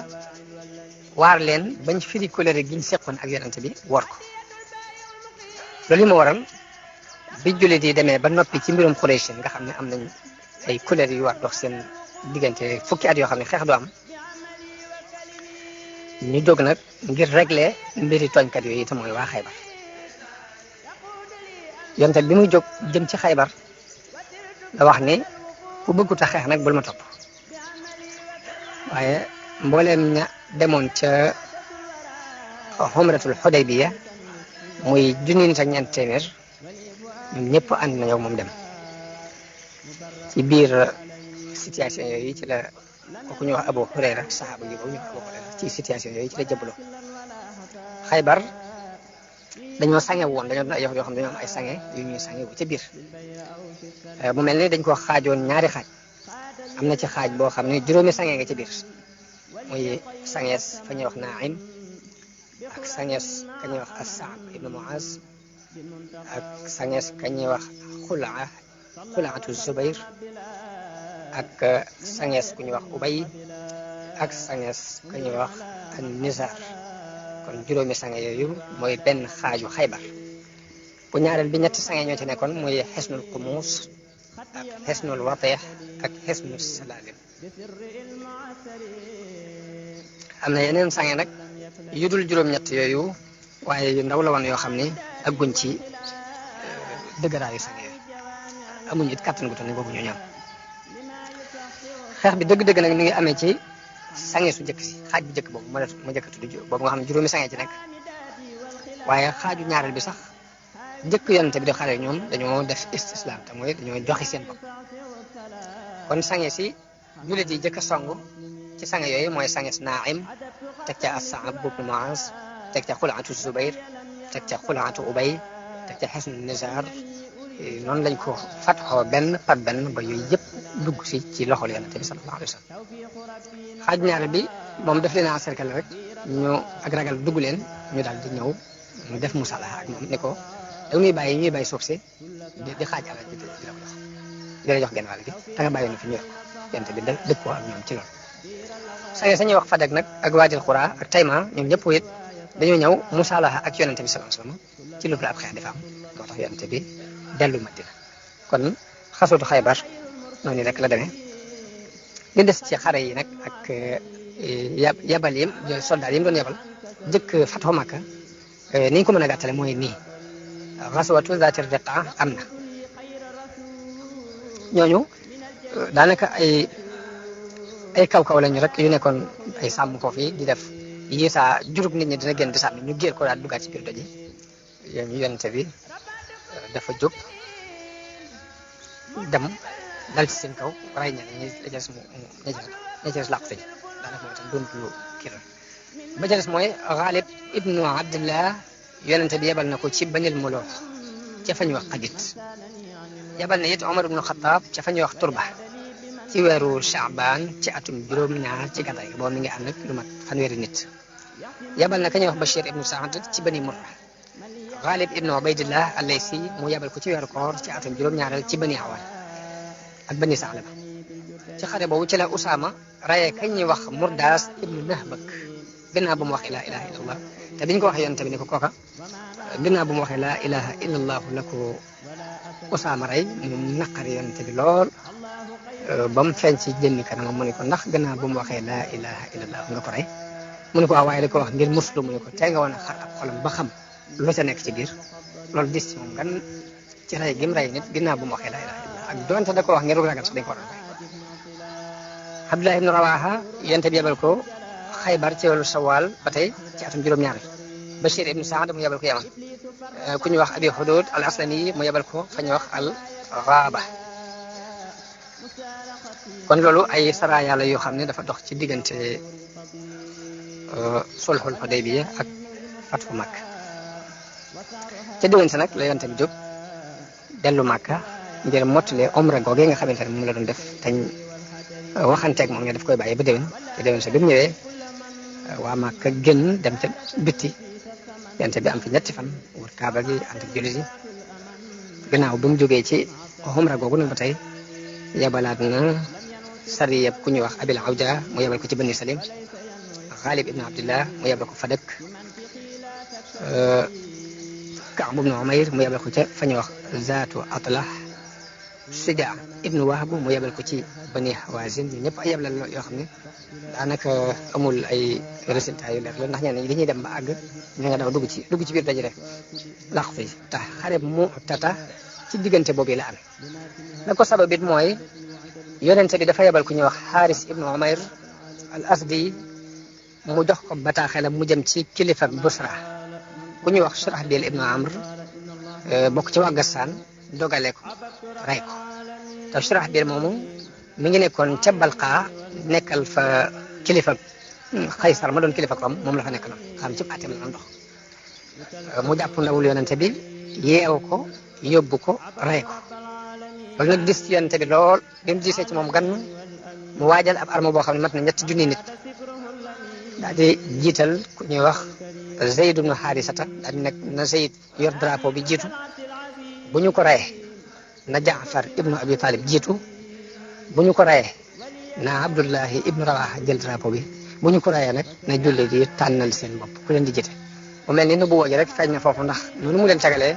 waar leen bañ firi kóllëre giñ seqoon ak yonent bi war ko. loolu yi ma waral bi jullit yi demee ba noppi ci mbirum Quraysh nga xam ne am nañ ay kóllëre yu war dox seen diggante fukki at yoo xam ne xeex du am, ñu jóg nag ngir régler mbiri tooñkat yooyu itam mooy waa xaybar. yonent bi muy jóg jëm ci xaybar da wax ni ku bëggut a xeex nag bul ma topp, waaye mbooleem ña demoon ca xumratul xudaybiya muy junni nit ak ñeent téeméer ñoom ñëpp ànd na yow moom dem. ci biir situation yooyu ci la ku ñu wax Abu Hurayra saxaaba yi boobu ñu wax Abu Hurayra ci situation yooyu ci la jëbaloo. xaybar dañoo sange woon dañoo doon ay yoo xam ne dañoo am ay sange yu ñuy sange wu ca biir. mu mel ni dañ ko xaajoon ñaari xaaj, am na ci xaaj boo xam ne juróomi sange nga ci biir, muy sangees fa ñuy wax Naim ak sangees ka ñuy wax As-Sa'b ibn Mu'az ak sangees ka ñuy wax Xulaatu Zubayr ak sangees ku ñuy wax Ubay ak sangees ka ñuy wax An-Nizar. kon juróomi sange yooyu mooy benn xaaju xaybar. bu ñaareel bi ñetti sange ñoo ci nekkoon muy xesnul Qumus ak xesnul Watih ak xesnul Salalim. am na yeneen sange nag yu dul juróom-ñett yooyu waaye yu ndaw la woon yoo xam ne agguñ ci dëgëraayu sange yooyu, amuñ it kàttan gu toll ni boobu ñu ñam. xeex bi dëgg-dëgg nag mi ngi amee ci sange su njëkk si xaaj bu njëkk boobu ma njëkk tudd boobu nga xam ne juróomi sange ci nekk, waaye xaaju ñaareel bi sax njëkk yonent bi di xare ñoom dañoo def istislam te mooy dañoo joxe seen bopp. kon sange si jullit yi jëkk a song ci sange yooyu mooy sanges Naim, teg ca As-Sa'b ibn Mu'az, teg ca Xulaatu Zubayr, teg ca Xulaatu Ubay, teg ca xesnu Nizar. noonu lañ ko fatxoo benn par benn ba yooyu yëpp dugg si ci loxol yonent bi sallallahu alayhi wa sallam. xaaj ñaareel bi moom daf leen a cercle rek ñu ak ragal dugg leen ñu daal di ñëw mu def musalaha ak moom ne ko da ñuy bàyyi ñuy bàyyi suuf si di xaaj alal bi di la jox genn wàll gi te nga bàyyi na fi ñu yor yonent bi dëppoo ak ñoom ci loolu. sange sañuy wax Fadak nag ak Waadil Xuraa ak Tayma ñoom ñëpp it dañoo ñëw musalaha ak yonent bi sallallahu alayhi wa sallam ci lu ab xeex dafa am moo tax yonent bi dellu Madina. kon xasootu xaybar noonu rek la demee. li des ci xare yi nag ak yabal yi soldat yi mu doon yabal njëkk fatxu Makka ni ñu ko mën a gàttale mooy nii. xaswatu zaatir riqa am na ñooñu daanaka ay kaw-kaw lañu rek yu nekkoon ay sàmm foofu yi di def yi saa jurug nit ñi dina génn di sàmmi ñu géer ko daal duggaat ci biir doj yi ñu yonente bi dafa jóg dem dal ci seen kaw ray ña ñi la des mu ña des làqu ji daanaka mooy tam doon lu kii la ba ca des mooy Ghalib ibnu Abdillah yonente bi yebal na ko ci Banil Muloox ca fa ñuy wax Qadit, yebal na it Omar ibnu Xataab ca fa ñuy wax Turba ci weeru Shaaban ci atum juróom-ñaar ci gàddaay gi boobu mi ngi ànd ak lu mat fanweeri nit. yebal na ka ñuy wax Bachir ibnu Saad ci Bani Murra. Ghalib ibnu Ubaydillah al-Laysi mu yebal ko ci weeru koor ci atum juróom-ñaareel ci Bani Awal ak Bani Saalaba. ci xare boobu ci la Usaama rayee kañ ñuy wax Murdaas ibnu Nahbak gannaaw ba mu wax laa ilaha illallah te biñ ko waxee yonent bi ne ko kooka gannaaw ba mu waxee laa ilaha illallah la ko Usaama rey mu naqari yonent bi lool ba mu feeñ ci jëmmi kanamam mu ne ko ndax gannaaw ba mu waxee laa ilaha illallah nga ko rey mu ne ko waaye da ko wax ngir muslu mu ne ko tey nga woon a xar ab xolam ba xam lu ca nekk ci biir loolu dis ci moom gan ci rey gi mu rey nit gannaaw ba mu waxee laa ilaha illallah ak donte da ko wax ngir ragal sax dañ ko war a rey. Abdullah ibn Rawaha yonent bi yebal ko Xaybar ci wàllu Sawaal ba tey ci atum juróom-ñaar Bachir ibn Saad mu yebal ko Yaman ku ñuy wax Abi Hudud al Aslami mu yebal ko fa ñuy wax al Ghaaba. kon loolu ay sara yàlla yoo xam ne dafa dox ci diggante sulhul Hudaybiya ak fathu Makka ca diggante nag la yonent bi jóg dellu Makka ngir mottali omra googee nga xamante ne moom la doon def tañ waxanteeg moom nga daf koy bàyyi ba déwén te déwén sa bi mu ñëwee waa Màkka génn dem ca bitti yonent bi am fi ñetti fan wër Kaaba gi ànd ak jullit yi gannaaw bu mu jógee ci omra googu nag ba tey yebalaat na sariya ku ñuy wax Abil Awja mu yebal ko ci Bani Salim Xaalib ibn Abdillah mu yebal ko fa dëkk Kaab ibn Umayr mu yebal ko ca fa ñuy wax Zaatu Atlah Sija ibnu Wahb mu yebal ko ci Bani Hawazin ñu ñëpp ay yeblal yoo xam ne daanaka amul ay résultats yu leer la ndax ñenn ñi dañuy dem ba àgg ñu nga daw dugg ci biir daje rek laq fi tax xare mu tata ci diggante boobu la am la ko sabab it mooy yonente bi dafa yebal ku ñuy wax Xaaris ibnu Umayr al Asdi mu jox ko bataaxelam mu jëm ci kilifa Busra ku ñuy wax Surahbil ibnu Amr bokk ci waa Gassaan dogale ko rey ko te Surahbil moomu mi ngi nekkoon ca Balqa nekkal fa kilifa Xaysar ma doon kilifa Rom moom la fa nekk noonu xam ci atem la doon dox mu jàpp ndawul yonente bi yeew ko yóbbu ko rey ko loolu nag dis ci yonente bi lool bi mu gisee ci moom gan mu waajal ab arme boo xam ne mat na ñetti junni nit daal di jiital ku ñuy wax Zayd ibnu Xaarisata daal di nekk na Zayd yor drapeau bi jiitu bu ñu ko reyee na Jaafar ibnu Abi Talib jiitu bu ñu ko reyee na Abdullahi ibnu Rawaha jël drapeau bi bu ñu ko reyee nag na jullit yi tànnal seen bopp ku leen di jiite mu mel ni nu bu wooji rek feeñ na foofu ndax noonu mu leen tagalee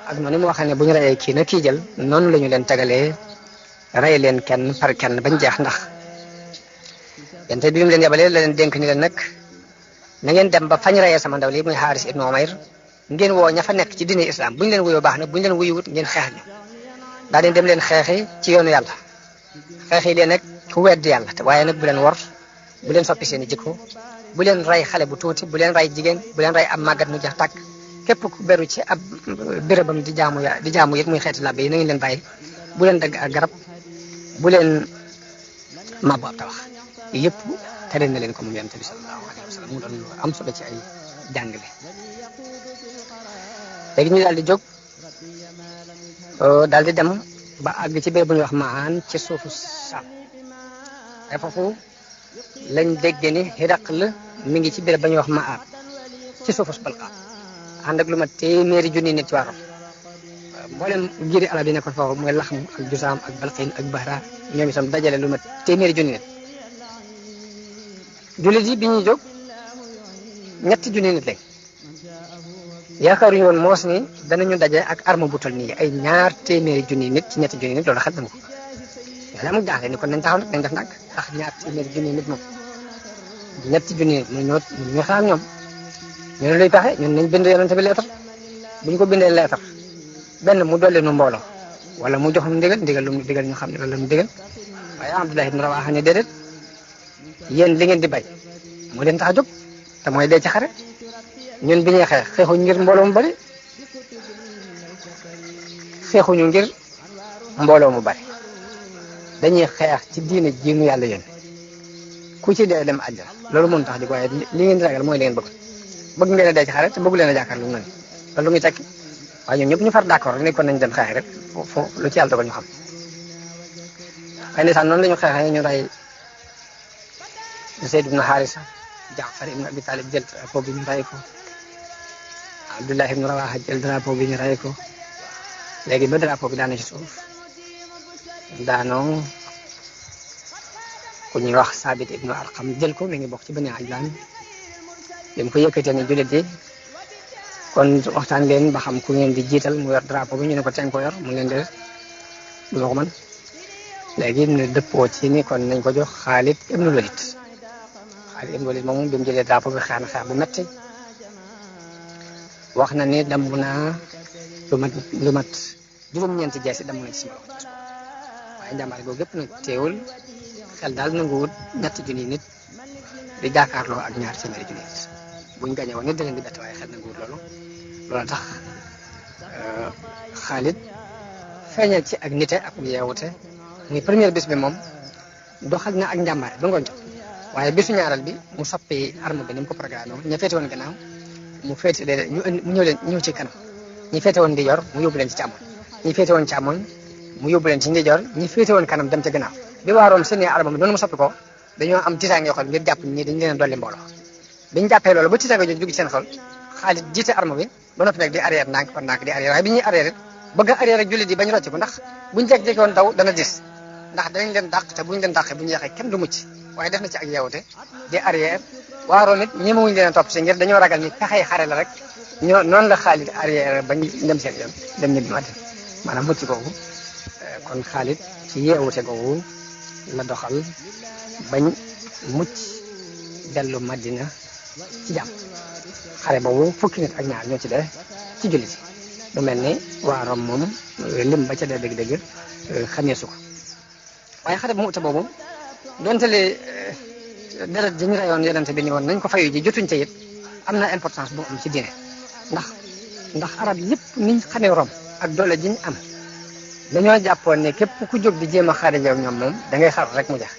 ak noonu mu waxee ne bu ñu reyee kii na kii jël noonu la ñu leen tagalee rey leen kenn par kenn bañ jeex ndax yente bi mu leen yabalee la leen dénk ni leen nag na ngeen dem ba fañ reyee sama ndaw li muy Xaaris ibnu Umayr ngeen woo ña fa nekk ci diine islam bu ñu leen wuyoo baax na bu ñu leen wuyuwut ngeen xeex ñu daal di dem leen xeexi ci yoonu yàlla xeexi leen nag ku wedd yàlla te waaye nag bu leen wor bu leen soppi seen i jikko bu leen rey xale bu tuuti bu leen rey jigéen bu leen rey ab màggat mu jax tàkk képp ku beru ci ab bérébam di jaamu yit muy xeeti labbe yi na ngeen leen bàyyi bu leen dagg ak garab bu leen mabbu ab tabax yëpp tere na leen ko moom yonent bi sallallahu alayhi wa sallam mu doon am solo ci ay jàngale léegi ñu daal di jóg daal di dem ba àgg ci béréb bu ñuy wax Maan ci suufu Saam ay foofu lañ dégg ni Hiraql mi ngi ci béréb ba ñuy wax Maab ci suufu Balqa ànd ak lu ma téeméeri junni nit ci waarom mboolem giiri arab yi nekkoon foofu mooy Laxm ak Jusaam ak Balqin ak Bahra ñoom itam dajale lu ma téeméeri junni nit jullit yi bi ñuy jóg ñetti junni nit lañ yaakaaruñu woon moos ni danañu daje ak arme bu tol nii ay ñaar téeméeri junni nit ci ñetti junni nit loolu xam na ko yàlla amul jaaxle ni kon nañ taxaw nag nañ def nag ndax ñaar téeméeri junni nit moom ñetti junni nit mu ñoo xeex ak ñoom ñu ne luy pexe ñun nañ bind yonente bi leetar bu ñu ko bindee leetar benn mu dolli nu mbooloo wala mu jox nu ndigal lu mu digal ñu xam ne loolu la mu digal waaye Abdullah ibn Rawaha ne déedéet yéen li ngeen di bay moo leen tax a jóg te mooy dee ci xare ñun bi ñuy xeex xeexuñu ngir mbooloo mu bari xeexuñu ngir mbooloo mu bari dañuy xeex ci diine ji nu yàlla yéen ku ci dee dem àjjana loolu mën tax di waaye li ngeen di ragal mooy li ngeen bëgg ngeen a dee ci xare te bëggu leen a jàkkaar lu mu ne loolu lu muy tekki waaye ñoom ñëpp ñu far d'accord rek ne kon nañ dem xeex rek foofu lu ci yàlla dogal ñu xam xëy na sax noonu la ñu xeexee ñu rey Zayd ibn Harisa Jaafar ibn Abi Talib jël drapeau bi ñu rey ko Abdullah ibn Rawaha jël drapeau bi ñu rey ko léegi ba drapeau bi daanu ci suuf daanoo ku ñuy wax Saabit ibnu Arqam jël ko mi ngi bokk ci Bani Ajlaan bi mu ko yëkkatee ne jullit yi kon waxtaan leen ba xam ku ngeen di jiital mu yor drapeau bi ñu ne ko teen ko yor mu leen de du ma ko mën léegi ñu dëppoo ci ni kon nañ ko jox Xaalid ibnu Walid Xaalid ibnu Walid moom bi mu jëlee drapeau bi xeex na xeex bu metti wax na ni damm naa lu mat juróom-ñeenti jeesi damm na ci sama loxo waaye njàmbaar googu yëpp nag teewul xel daal nanguwut ñetti junni nit di jàkkaarloo ak ñaar téeméeri junni nit buñ gañe woon nit da leen di bett waaye xel nanguwut loolu tax Xaalid feeñal ci ak nite ak yeewute muy première bis bi moom doxal na ak njàmbaare ba ngoon jot waaye bisu ñaaral bi mu soppi arme bi ni mu ko programme woon ña féete woon gannaaw mu féete leen mu ñëw ci kanam ñi féete woon di yor mu yóbbu leen ci càmmoñ ñi féete woon càmmoñ mu yóbbu leen ci ndijoor ñi féete woon kanam dem ca gannaaw bi waa Room seen arme bi noonu mu soppi ko dañoo am tiitaange yoo xam ngir jàpp ñii dañu leen dolli mbooloo biñu jàppee loolu ba tiitaange jooju dugg ci seen xol Xaalid jiite arme bi ba noppi nag di arrière ndànk par ndànk di arrière waaye bi ñuy arrière it bëgg a arrière rek jullit yi bañ rocc ko ndax buñu jekk-jekki woon daw dana dis ndax danañ leen dàq te buñu leen dàqee bu ñu yeexee kenn du mucc waaye def na ci ak yeewute di arrière waa Room it ñemewuñu leen a topp si ngir dañoo ragal ni pexey xare la rek ñoo noonu la Xaalid arrière bañ dem seen yoon dem ñibbi Madina maanaam mucc googu kon Xaalid ci yeewute googu la doxal bañ mucc dellu Madina ci jàmm xare boobu fukki nit ak ñaar ñoo ci dee ci jullit lu mel ni waa Room moom lim ba ca dee dëgg-dëgg xamee su ko waaye xare bu Mu'ta boobu donte le deret ji ñu rayoon yonente bi ni woon nañ ko fayu ji jotuñ ca it am na importance bu am ci diine ndax arab yëpp niñ xamee Room ak doole ji ñu am dañoo jàppoon ne képp ku jóg di jéem a xare ak ñoom moom da ngay xar rek mu jax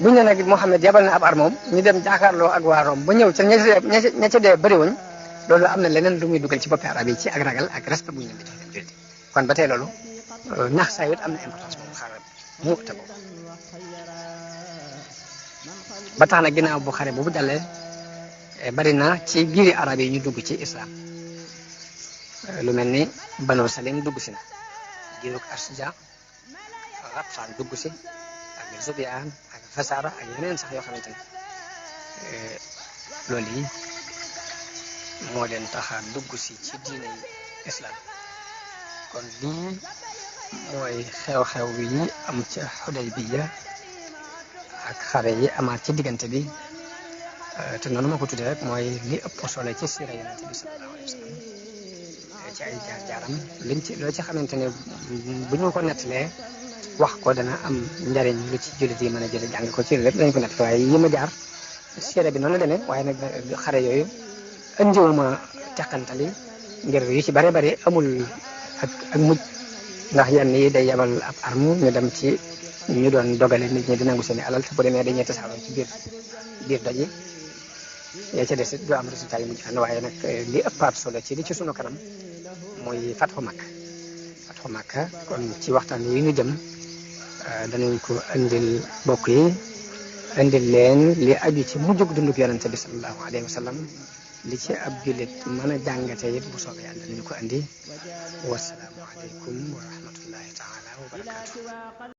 buñ ne nag Muhammad yabal na ab ar moom ñu dem jàkkaarloo ak waa Room ba ñëw ca ña ca dee bëriwuñ loolu am na leneen lu muy dugal ci boppi arab yi ci ak ragal ak respect bu ñu leen di jox leen jullit kon ba tey loolu nax saa yit am na importance boobu xare Mu'ta boobu ba tax na ginnaaw bu xare boobu jàllee bari na ci giiri arab yi ñu dugg ci islam lu mel ni Banu Salim dugg si na giirug Asja Ghatfaan dugg si ak Zubiyaan ak Fasara ak yeneen sax yoo xamante ne loolu yi moo leen taxa dugg si ci diine yi islam kon lii mooy xew-xew yi am ca Xudaybiya ak xare yi amaat ci diggante bi te noonu ma ko tuddee rek mooy li ëpp solo ci siira Yonent bi sallallahu alayhi wa sallam ci ay jaar-jaaram liñ ci loo ci xamante ne bu ñu ko nettalee wax ko dana am njariñ lu ci jullit yi mën a jële jàng ko ci lépp dañ ko nett waaye yi ma jaar siira bi noonu la demee waaye nag xare yooyu andiwuma teqantali ngir yu ci bare bare amul ak mujj ndax yenn yi day yabal ab arme ñu dem ci ñu doon dogale nit ñi di nangu seen alal te bu demee dañuy tasaaroo ci biir doj yi yaa ca des du am résultat yi mujj fenn waaye nag li ëppaat solo ci li ci sunu kanam mooy Fathu Makka kon ci waxtaan yi ñu jëm danañ ko indil bokk yi indil leen li aju ci mujjug dundub yonente bi sallallahu alayhi wa sallam li ci ab jullit mën a jàngate it bu soobee yàlla danañu ko indi wasalaamu aleykum wa rahmatullahi taala wa barakatuh